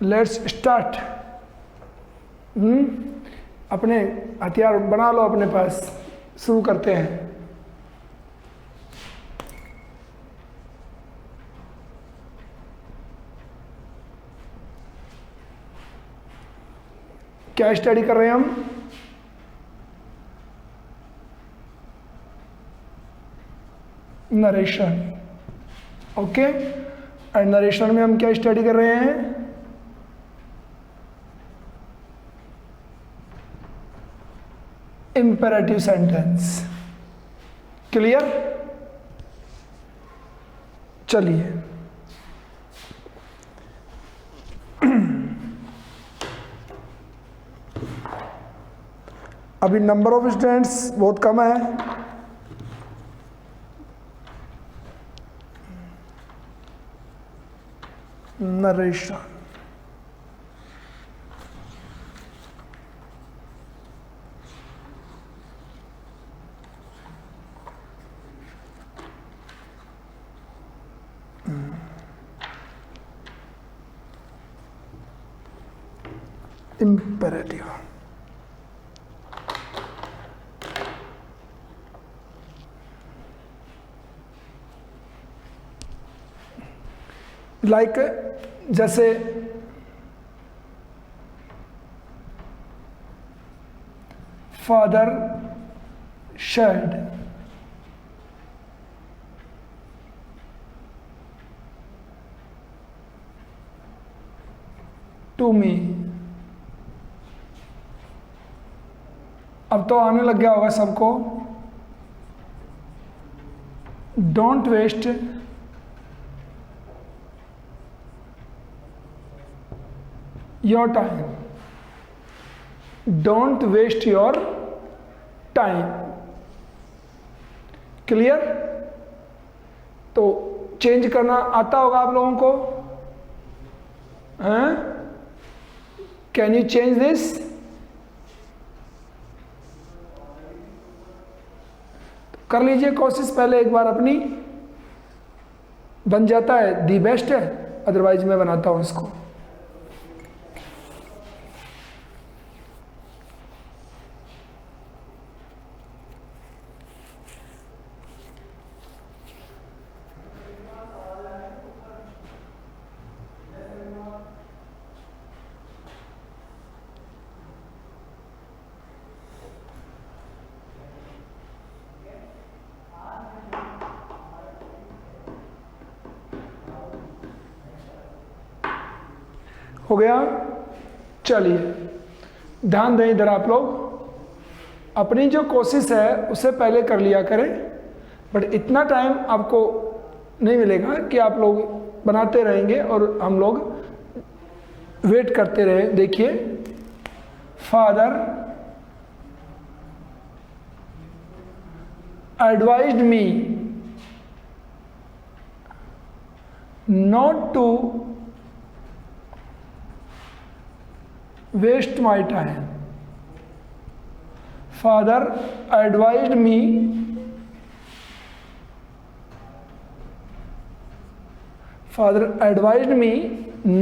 Let's start. अपने हथियार बना लो अपने पास, शुरू करते हैं। क्या स्टडी कर रहे हैं हम? नरेशन। ओके, और नरेशन में हम क्या स्टडी कर रहे हैं? Imperative sentence. क्लियर? चलिए, अभी नंबर ऑफ स्टूडेंट्स बहुत कम है, नरेशन। imperative। लाइक जैसे फादर शेड टू मी। अब तो आने लग गया होगा सबको। Don't waste your time. Don't waste your time. Clear? तो चेंज करना आता होगा आप लोगों को, हैं? Can you change this? कर लीजिए कोशिश पहले एक बार अपनी। बन जाता है दी बेस्ट है, अदरवाइज मैं बनाता हूं इसको। हो गया? चलिए ध्यान दें इधर आप लोग। अपनी जो कोशिश है उसे पहले कर लिया करें, बट इतना टाइम आपको नहीं मिलेगा कि आप लोग बनाते रहेंगे और हम लोग वेट करते रहे। देखिए, father advised me not to waste my time. Father advised me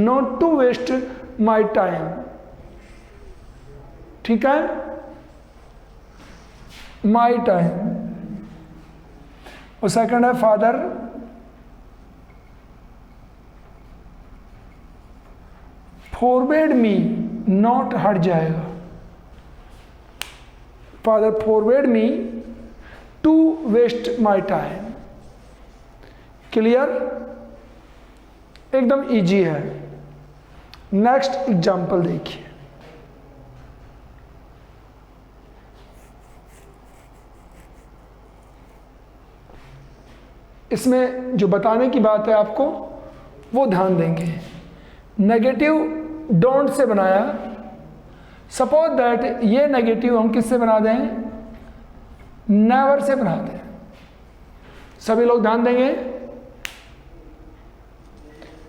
not to waste my time. ठीक है? My time। और सेकंड है फादर forbade me, नॉट हट जाएगा। Father forbade me to waste my time. Clear? एकदम easy है। Next example देखिए। इसमें जो बताने की बात है आपको वो ध्यान देंगे। नेगेटिव डोंट से बनाया। सपोज दैट ये नेगेटिव हम किससे बना दें? नेवर से बना दें। सभी लोग ध्यान देंगे।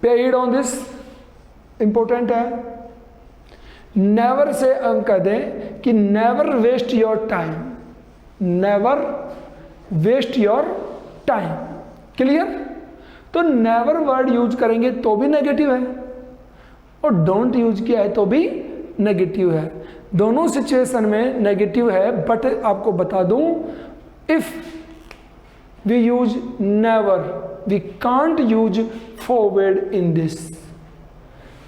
Pay heed on this, important है। नेवर से हम कह दें कि never waste your time. Never waste your time. Clear? तो नेवर वर्ड यूज करेंगे तो भी नेगेटिव है, और डोंट यूज किया है तो भी नेगेटिव है। दोनों सिचुएशन में नेगेटिव है, बट आपको बता दूं, if we use never, we can't use forbade in this.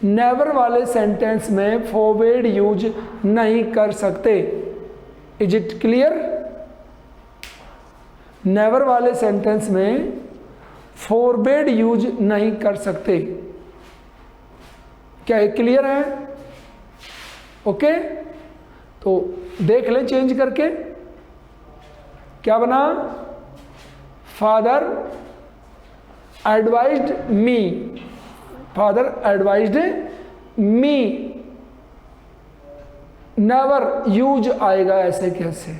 Never वाले सेंटेंस में फॉरवर्ड यूज नहीं कर सकते। Is it clear? नेवर वाले सेंटेंस में फॉरवर्ड यूज नहीं कर सकते। क्या ये क्लियर है? ओके, तो देख लें चेंज करके। क्या बना? Father advised me, father advised me, never use आएगा ऐसे कैसे?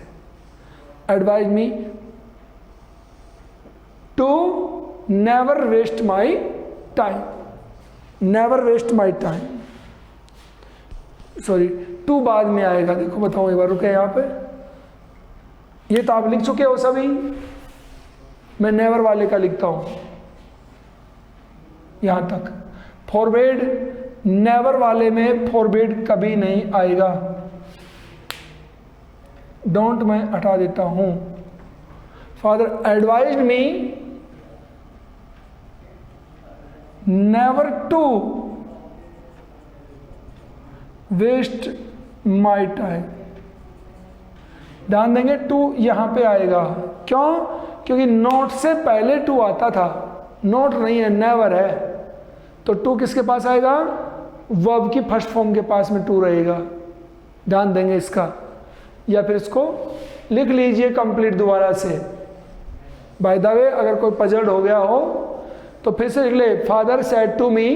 Advise me to never waste my time, never waste my time, sorry to बाद में आएगा। देखो बताओ एक बार, रुके यहां पे, ये तो आप लिख चुके हो सभी, मैं नेवर वाले का लिखता हूं यहां तक। फॉरवर्ड, नेवर वाले में फॉरवर्ड कभी नहीं आएगा। डोंट मैं हटा देता हूं। Father advised me never to waste my time. ध्यान देंगे टू यहां पे आएगा, क्यों? क्योंकि नोट से पहले टू आता था, नोट नहीं है, नेवर है, तो टू किसके पास आएगा? वर्ब की फर्स्ट फॉर्म के पास में टू रहेगा। ध्यान देंगे इसका, या फिर इसको लिख लीजिए कंप्लीट दोबारा से। बाय द वे, अगर कोई पजल्ड हो गया हो तो फिर से लिख ले, father said to me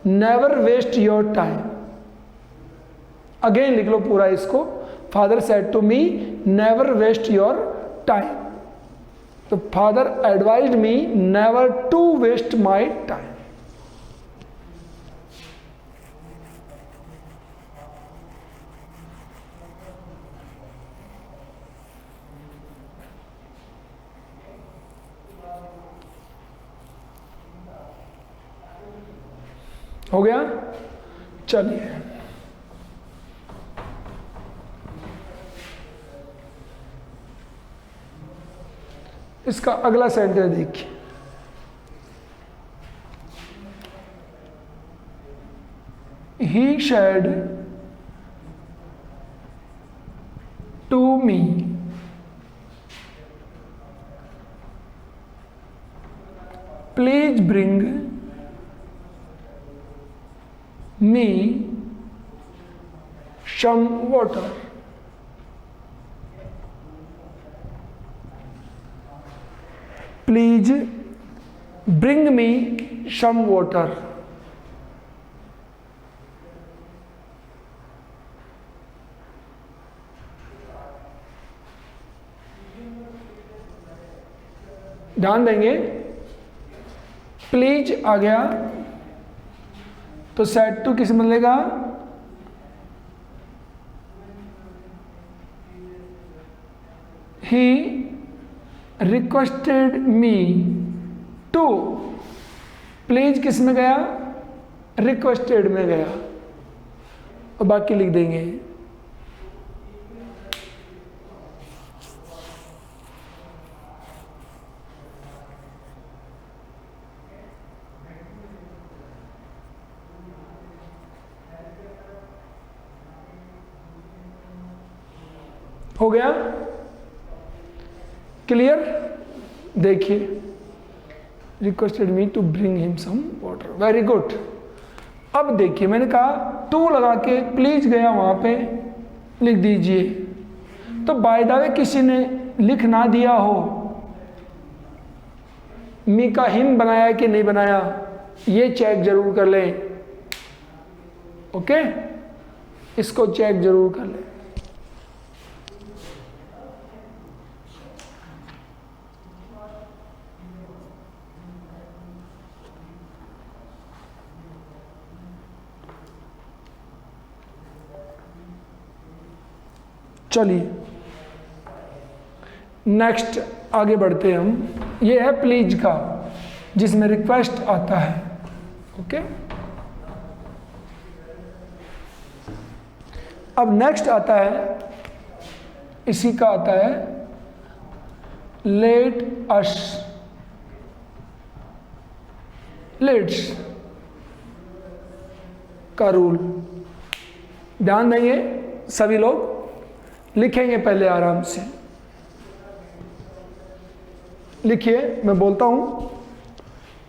never waste your time. Again लिख लो पूरा इसको, father said to me never waste your time. तो father advised me never to waste my time. हो गया? चलिए इसका अगला सेंटेंस देखिए। He said to me, please bring me some water. Please bring me some water. ध्यान देंगे, please आ गया तो सेड टू किस मिलेगा? He requested me to, please किस में गया? रिक्वेस्टेड में गया, और बाकी लिख देंगे। हो गया? क्लियर? देखिए, requested me to bring him some water, very good. अब देखिए, मैंने कहा टू लगा के प्लीज गया, वहां पे लिख दीजिए। तो बाय द वे किसी ने लिख ना दिया हो, मी का हिम बनाया कि नहीं बनाया, ये चेक जरूर कर लें। ओके, इसको चेक जरूर कर लें। चलिए नेक्स्ट आगे बढ़ते हैं हम। ये है प्लीज का, जिसमें रिक्वेस्ट आता है। ओके, अब नेक्स्ट आता है, इसी का आता है लेट अस, लेट्स का रूल। ध्यान देंगे सभी लोग, लिखेंगे पहले आराम से। लिखिए, मैं बोलता हूं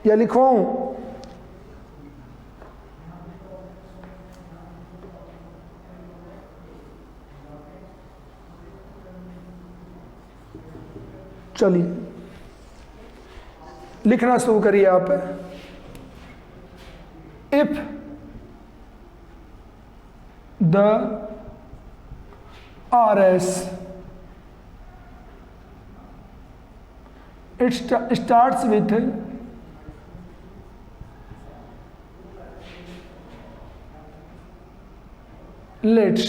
या लिखवाऊं? चलिए लिखना शुरू करिए आप। If the RS it starts with let's,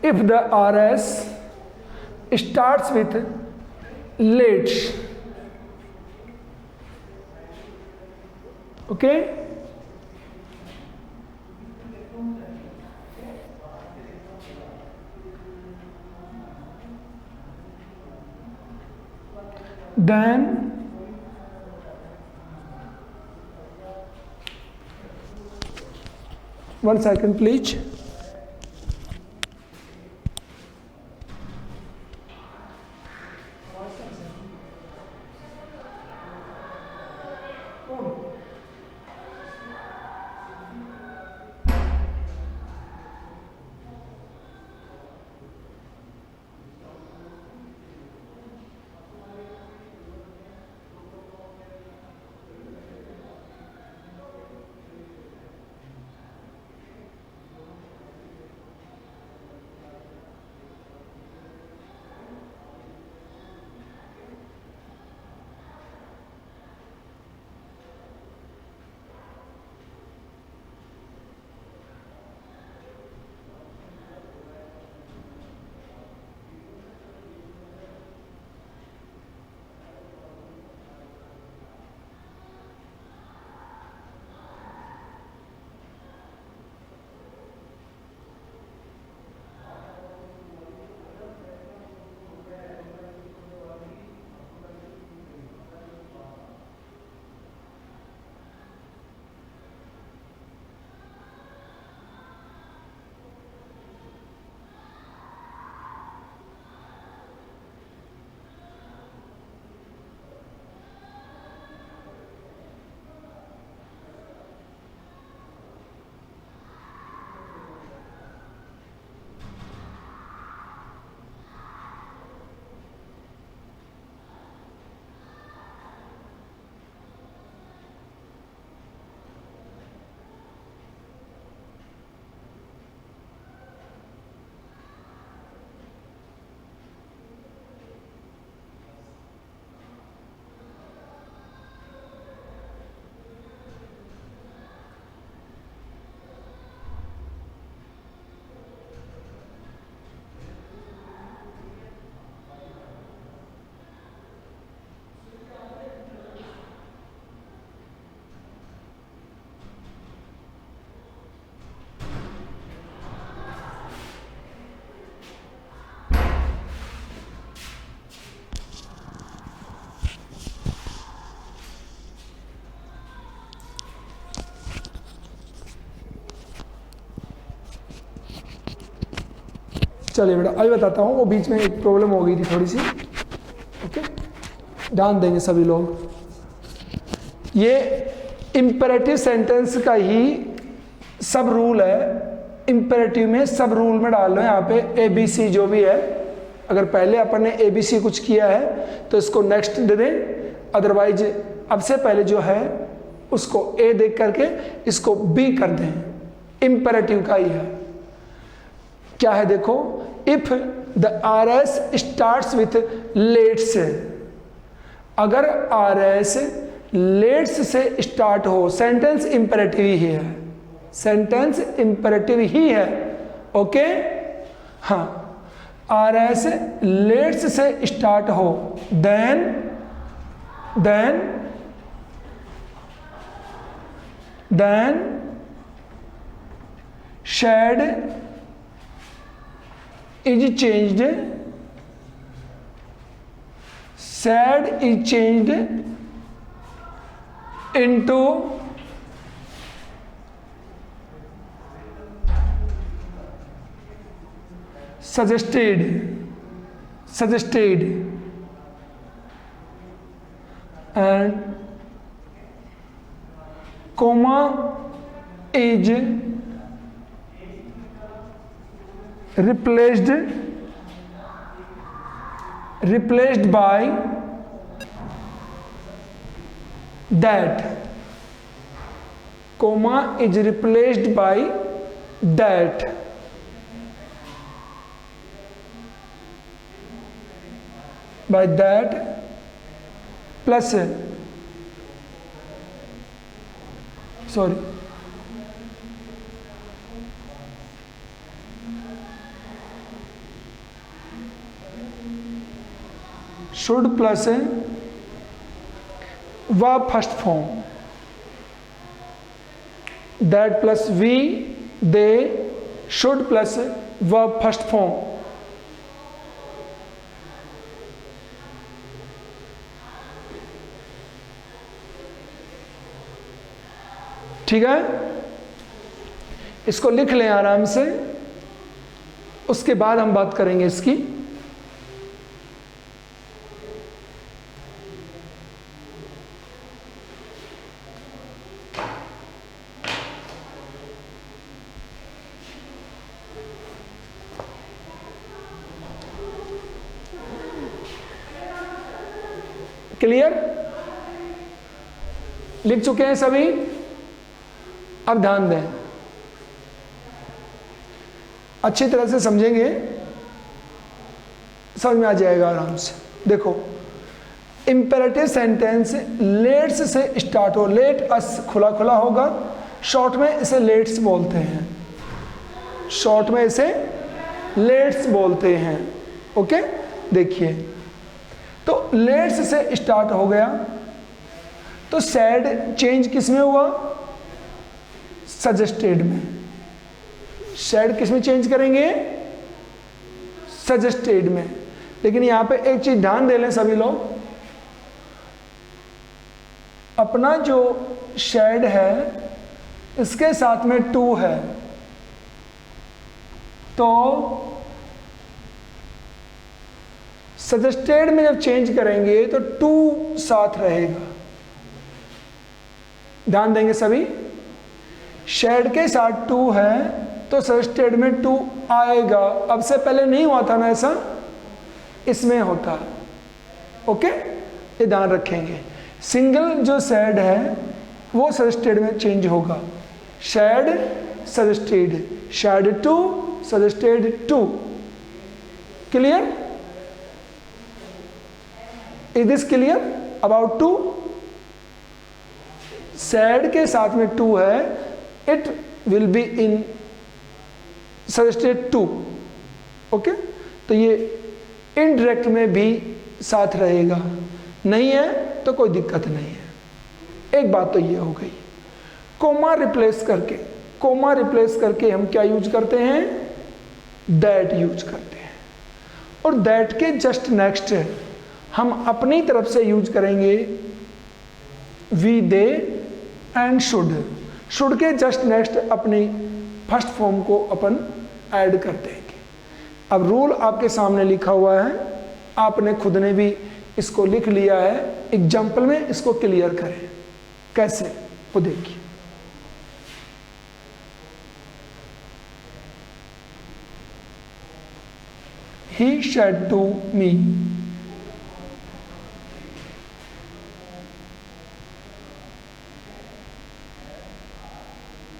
if the RS starts with let's, okay, then one second please, चलिए बेटा अभी बताता हूँ, वो बीच में एक प्रॉब्लम हो गई थी थोड़ी सी। ओके, ध्यान देंगे सभी लोग। ये इम्पेरेटिव सेंटेंस का ही सब रूल है। इम्पेरेटिव में सब रूल में डाल लो यहाँ पे ABC जो भी है। अगर पहले अपन ने ABC कुछ किया है तो इसको नेक्स्ट दे दें, अदरवाइज अब से पहले जो है उसको A देख करके इसको B कर दें। इम्पेरेटिव का ही है। क्या है देखो, if the RS starts with let's, अगर RS लेट्स से स्टार्ट हो, सेंटेंस इंपेरेटिव ही है, सेंटेंस इंपेरेटिव ही है। ओके, हाँ, आर एस लेट्स से स्टार्ट हो, then shed is changed, into suggested and comma is replaced by that, comma is replaced by that, plus should plus verb first form, that plus we, they, should plus verb first form. ठीक है, इसको लिख लें आराम से, उसके बाद हम बात करेंगे इसकी। क्लियर? लिख चुके हैं सभी? अब ध्यान दें, अच्छी तरह से समझेंगे, समझ में आ जाएगा आराम से। देखो, इंपेरेटिव सेंटेंस लेट्स से स्टार्ट हो, लेट अस खुला खुला होगा, शॉर्ट में इसे लेट्स बोलते हैं, शॉर्ट में इसे लेट्स बोलते हैं। ओके, देखिए, तो लेट्स से स्टार्ट हो गया, तो सैड चेंज किस में हुआ? सजेस्टेड में। सैड किस में चेंज करेंगे? सजेस्टेड में। लेकिन यहां पे एक चीज ध्यान दे लें सभी लोग, अपना जो सैड है इसके साथ में टू है, तो सजेस्टेड में जब चेंज करेंगे तो टू साथ रहेगा। ध्यान देंगे सभी, शेड के साथ टू है तो सजेस्टेड में टू आएगा। अब से पहले नहीं हुआ था ना ऐसा, इसमें होता है। ओके, ये ध्यान रखेंगे। सिंगल जो शेड है वो सजेस्टेड में चेंज होगा, said suggested, said to suggested to. Clear? Is this clear about to? Said के साथ में टू है, it will be in suggested to. Okay, तो ये इनडायरेक्ट में भी साथ रहेगा, नहीं है तो कोई दिक्कत नहीं है। एक बात तो ये हो गई। कोमा रिप्लेस करके, कोमा रिप्लेस करके हम क्या यूज करते हैं? दैट यूज करते हैं। और दैट के जस्ट नेक्स्ट हम अपनी तरफ से यूज करेंगे we, they and should. Should के जस्ट नेक्स्ट अपनी फर्स्ट फॉर्म को अपन ऐड कर देंगे। अब रूल आपके सामने लिखा हुआ है, आपने खुद ने भी इसको लिख लिया है। एग्जाम्पल में इसको क्लियर करें, कैसे वो देखिए। He said to me,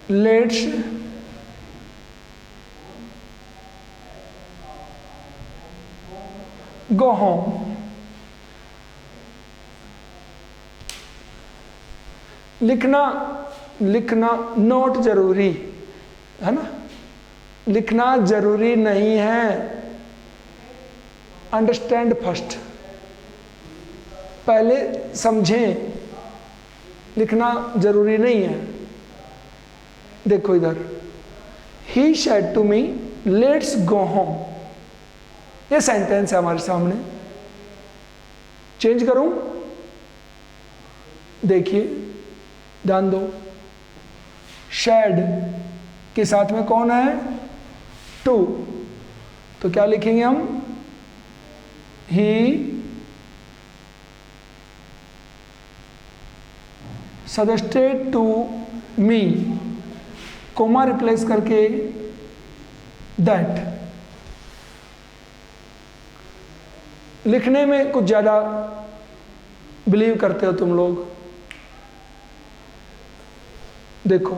let's go home. लिखना नोट जरूरी है ना, लिखना जरूरी नहीं है, अंडरस्टैंड फर्स्ट, पहले समझें, लिखना जरूरी नहीं है। देखो इधर, he said to me let's go home, ये सेंटेंस है हमारे सामने। चेंज करूं? देखिए, ध्यान दो, शेड के साथ में कौन है? टू, तो क्या लिखेंगे हम? He suggested to me, comma replace करके दैट। लिखने में कुछ ज़्यादा बिलीव करते हो तुम लोग। देखो,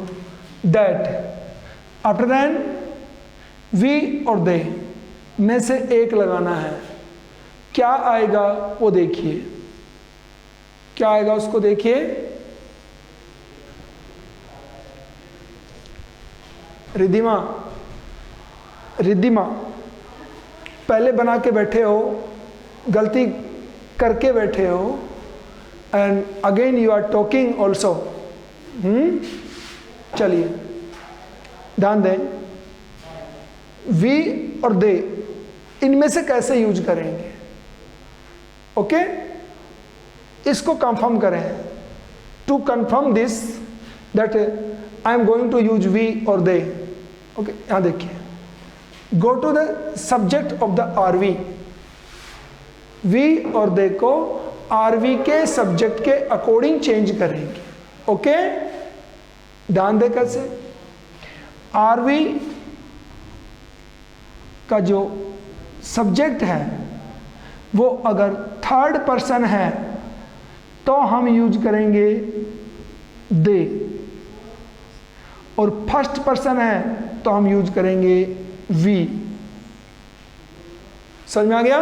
दैट, आफ्टर देन वी और दे में से एक लगाना है। क्या आएगा वो देखिए, क्या आएगा उसको देखिए। रिद्धिमा, रिद्धिमा, पहले बना के बैठे हो, गलती करके बैठे हो, and again you are talking also. चलिए ध्यान दें, वी और दे, इनमें से कैसे यूज करेंगे? ओके, इसको कंफर्म करें। To confirm this that I am going to use we और दे। ओके, यहां देखिए, go to the subject of the RV. We और दे को आरवी के सब्जेक्ट के अकॉर्डिंग चेंज करेंगे। ओके, ध्यान दे कैसे। आरवी का जो सब्जेक्ट है वो अगर थर्ड पर्सन है तो हम यूज करेंगे दे, और फर्स्ट पर्सन है तो हम यूज करेंगे वी। समझ में आ गया?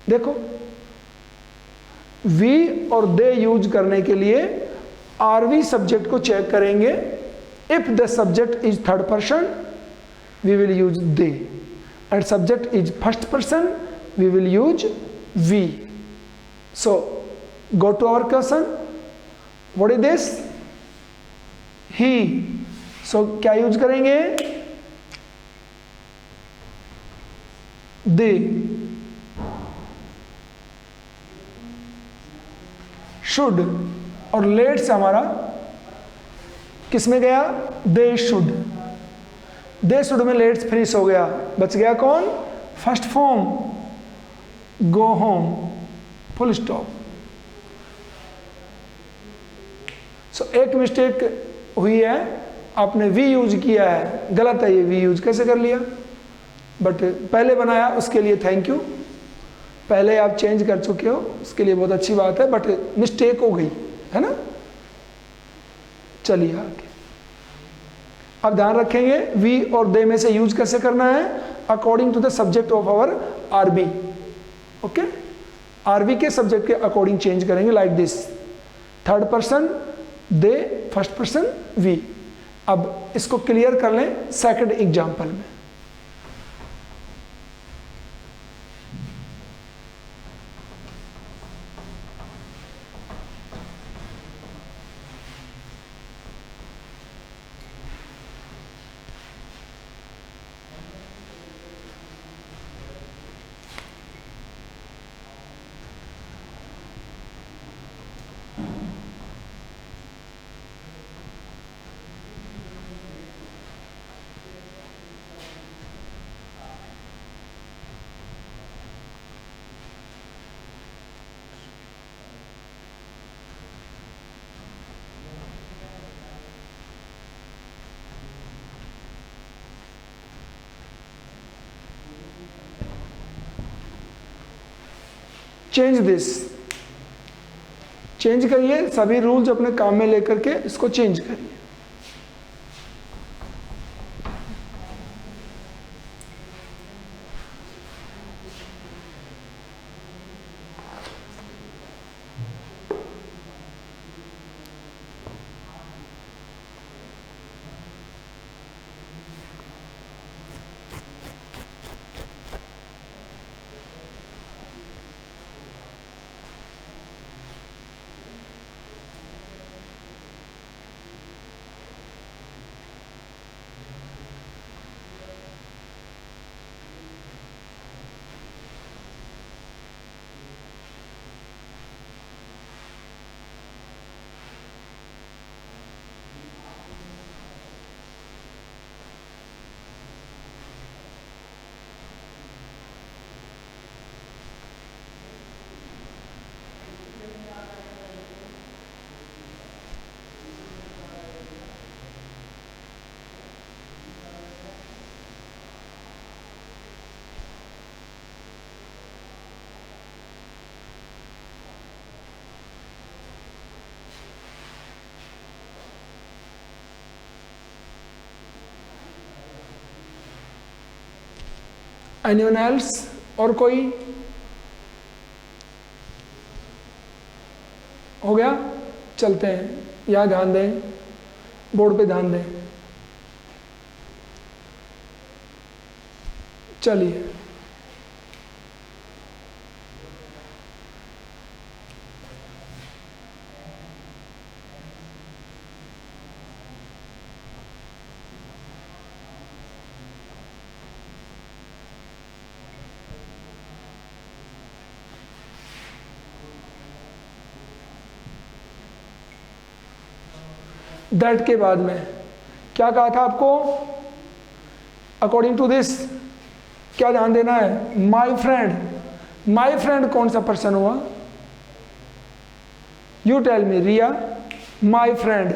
देखो, वी और दे यूज करने के लिए आरवी सब्जेक्ट को चेक करेंगे। If the subject is third person we will use they, and subject is first person we will use we. So go to our question, what is this? He. So क्या use करेंगे? दे। Should और late से हमारा किस में गया? They should. They should में let's finish हो गया, बच गया कौन? First form, go home, full stop. So एक मिस्टेक हुई है, आपने वी यूज किया है, गलत है ये। वी यूज कैसे कर लिया? बट पहले बनाया उसके लिए थैंक यू, पहले आप चेंज कर चुके हो, उसके लिए बहुत अच्छी बात है, बट मिस्टेक हो गई है ना। चलिए आगे, अब ध्यान रखेंगे वी और दे में से यूज कैसे करना है? According to the subject of our RB. Okay, RB के सब्जेक्ट के अकॉर्डिंग चेंज करेंगे, like this, third person they, first person we. अब इसको क्लियर कर लें सेकंड एग्जाम्पल में। चेंज दिस, चेंज करिए, सभी रूल्स अपने काम में लेकर के इसको चेंज करिए। Anyone else? और कोई? हो गया? चलते हैं, यहाँ ध्यान दें, बोर्ड पे ध्यान दें। चलिए, दैट के बाद में क्या कहा था आपको? अकॉर्डिंग टू दिस क्या ध्यान देना है? My friend. माई फ्रेंड कौन सा पर्सन हुआ? You tell me Riya. My friend,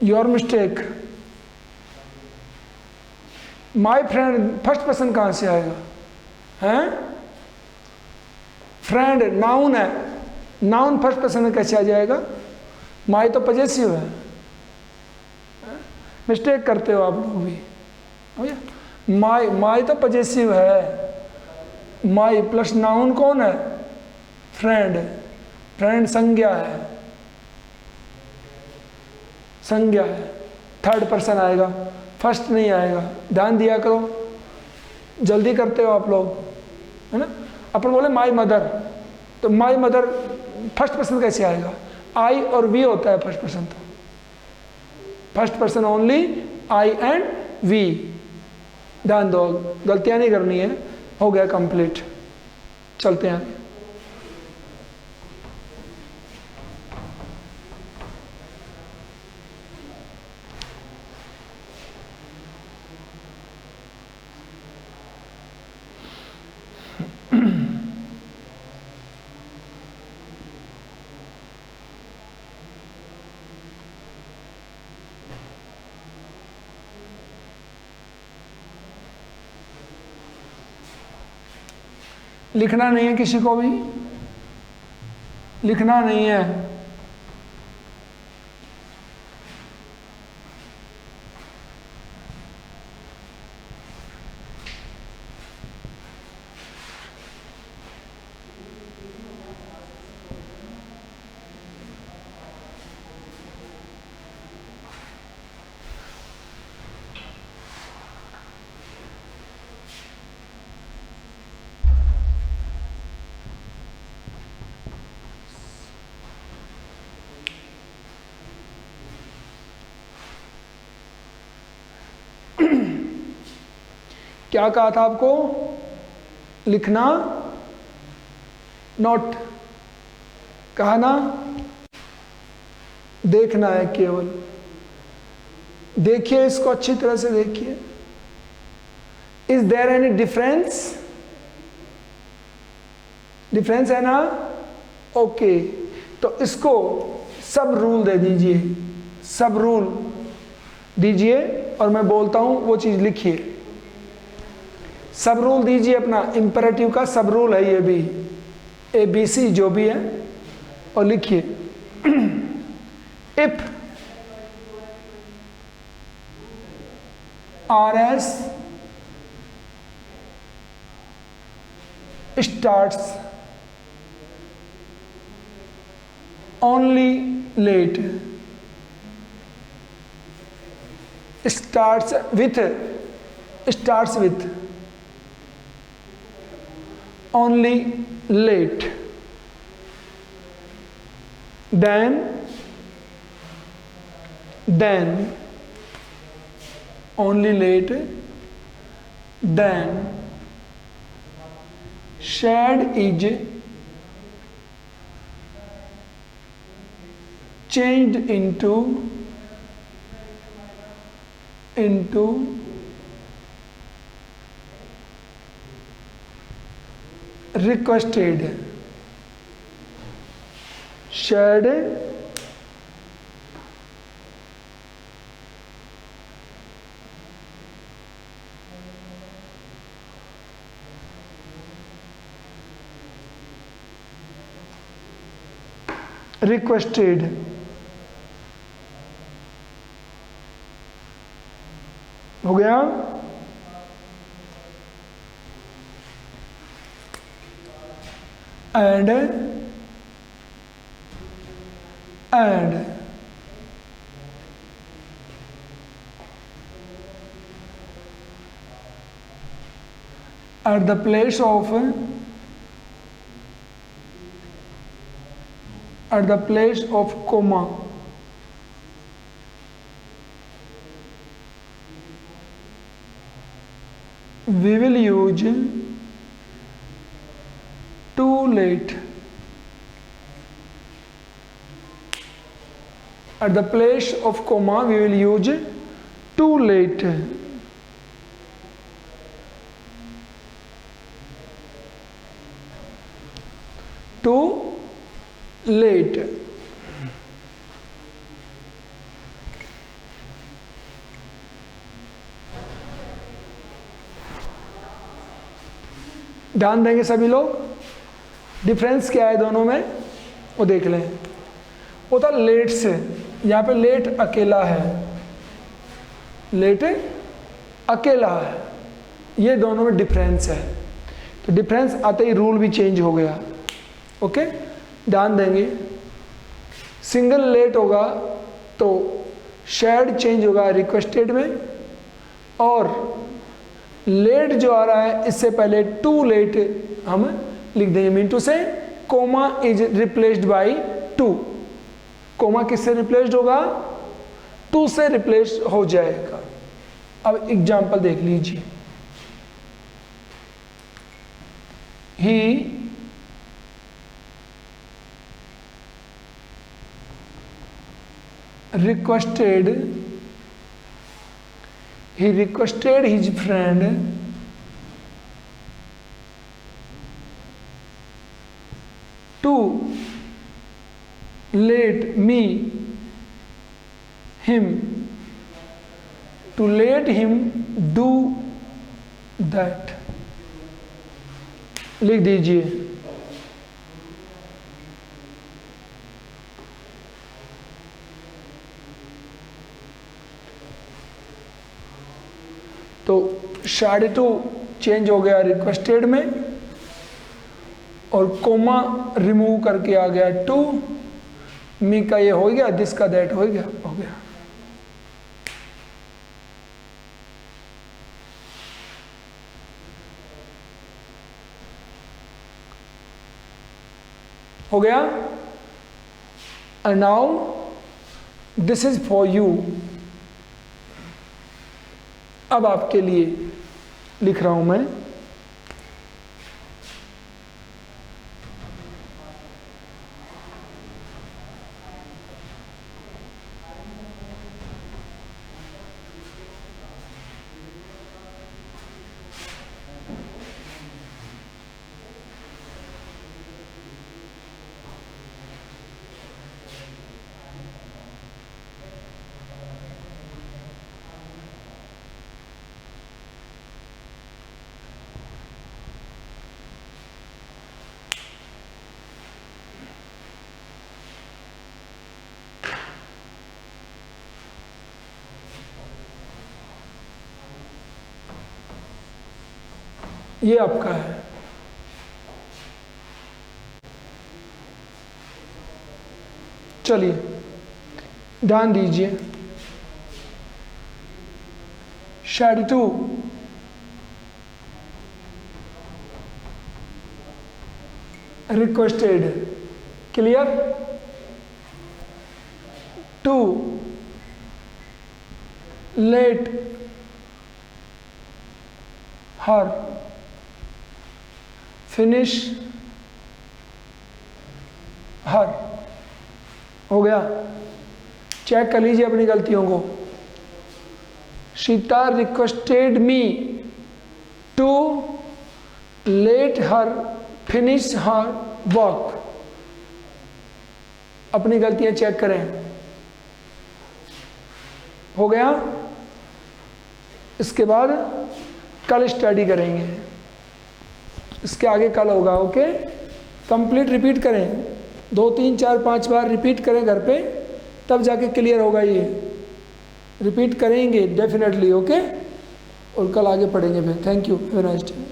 your mistake. My friend first person कहां से आएगा? हैं? फ्रेंड नाउन है, नाउन फर्स्ट पर्सन में कैसे आ जाएगा? माई तो पजेसिव है। मिस्टेक करते हो आप लोग भी। माई, माई तो पजेसिव है। माई प्लस नाउन कौन है? फ्रेंड। फ्रेंड संज्ञा है, संज्ञा है, थर्ड पर्सन आएगा, फर्स्ट नहीं आएगा। ध्यान दिया करो, जल्दी करते हो आप लोग, है ना। अपन बोले माई मदर, तो माई मदर फर्स्ट पर्सन कैसे आएगा? आई और वी होता है फर्स्ट पर्सन, तो first person only I and we. ध्यान दो, गलतियां नहीं करनी है। हो गया कंप्लीट, चलते हैं। लिखना नहीं है किसी को भी, लिखना नहीं है। क्या कहा था आपको? लिखना, नोट कहा ना। देखना है केवल। देखिए इसको अच्छी तरह से देखिए। Is there any difference? Difference है ना? ओके, तो इसको सब रूल दे दीजिए, सब रूल दीजिए और मैं बोलता हूं वो चीज लिखिए। सब रूल दीजिए अपना, इंपेरेटिव का सब रूल है ये भी, ABC जो भी है, और लिखिए। If RS starts only late, starts with only late, then only late, then shade is changed into requested, shared requested हो गया। and at the place of comma we will use too late. At the place of comma we will use too late. Too late. ध्यान देंगे सभी लोग, difference क्या है दोनों में वो देख लें। वो था लेट से, यहाँ पे लेट अकेला है, लेट अकेला है, ये दोनों में डिफरेंस है। तो डिफरेंस आते ही रूल भी चेंज हो गया। ओके, ध्यान देंगे, सिंगल लेट होगा तो शेयर्ड चेंज होगा रिक्वेस्टेड में, और लेट जो आ रहा है इससे पहले टू लेट हम लिख देंगे। मीन टू से comma is replaced by to. Comma किससे रिप्लेस्ड होगा? टू से रिप्लेस हो जाएगा। अब एग्जांपल देख लीजिए, ही requested his friend to let him do that। लिख दीजिए। तो साढ़े टू चेंज हो गया रिक्वेस्टेड में, और कोमा रिमूव करके आ गया टू। मी का ये हो गया, दिस का दैट हो गया। हो गया। And now this is for you. अब आपके लिए लिख रहा हूं मैं, ये आपका है। चलिए ध्यान दीजिए, said to requested, clear? To let her finish her. हो गया। चेक कर लीजिए अपनी गलतियों को। Sita requested me to let her finish her work. अपनी गलतियां चेक करें। हो गया? इसके बाद कल स्टडी करेंगे, इसके आगे कल होगा। ओके, कंप्लीट रिपीट करें, 2 3 4 5 बार रिपीट करें घर पे, तब जाके क्लियर होगा। ये रिपीट करेंगे डेफिनेटली। ओके, और कल आगे पढ़ेंगे फिर। Thank you, have a nice day.